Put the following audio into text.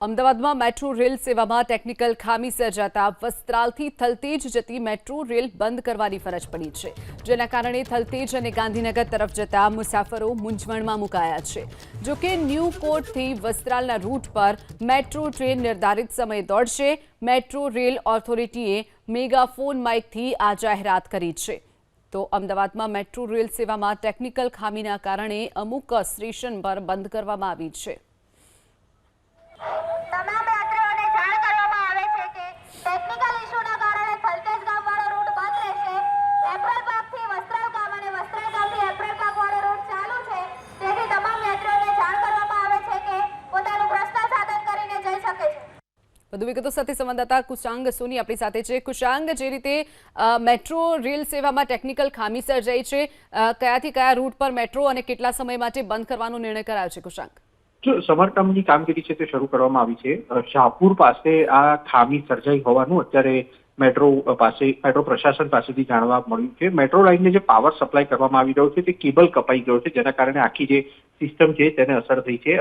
અમદાવાદમાં metro rail સેવામાં technical ખામી સર્જાતા વસ્ત્રાલથી થલતેજ જતી મેટ્રો રેલ બંધ કરવાની ફરજ પડી છે, જેના કારણે થલતેજ અને ગાંધીનગર તરફ જતા મુસાફરો મૂંઝવણમાં મુકાયા છે। જો કે ન્યૂ કોર્ટથી વસ્ત્રાલના રૂટ પર મેટ્રો ટ્રેન નિર્ધારિત સમયે દોડશે। મેટ્રો રેલ ઓથોરિટીએ મેગાફોન માઇકથી આ જાહેરાત કરી છે। તો અમદાવાદમાં મેટ્રો રેલ સેવામાં ટેકનિકલ ખામીના કારણે અમુક સ્ટેશન પર બંધ કરવામાં આવી છે। તમામ યાત્રીઓને જાણ કરવામાં આવે છે કે ટેકનિકલ ઇશ્યુના કારણે થલતેજ ગામવાળો રૂટ બંધ રહેશે। એપ્રિલ પાર્કથી વસ્ત્રાલ ગામ અને વસ્ત્રાલ ગામથી એપ્રિલ પાર્કવાળો રૂટ ચાલુ છે, તેથી તમામ યાત્રીઓને જાણ કરવામાં આવે છે કે પોતાનું પર્સનલ સાધન કરીને જઈ શકે છે। વધુ વિગતો સાથે સંવાદદાતા કુશાંગ સોની આપણી સાથે છે। કુશાંગ, જે રીતે મેટ્રો રેલ સેવામાં ટેકનિકલ ખામી સર્જાઈ છે, કયાથી કયા રૂટ પર મેટ્રો અને કેટલા સમય માટે બંધ કરવાનો નિર્ણય કરાયો છે? કુશાંગ, સમારકામની કામગીરી છે તે શરૂ કરવામાં આવી છે। શાહપુર પાસે આ ખામી સર્જાઈ હોવાનું અત્યારે મેટ્રો પ્રશાસન પાસેથી જાણવા મળ્યું છે। મેટ્રો લાઇનને જે પાવર સપ્લાય કરવામાં આવી રહ્યો છે તે કેબલ કપાઈ ગયો છે, જેના કારણે આખી જે સિસ્ટમ છે તેને અસર થઈ છે।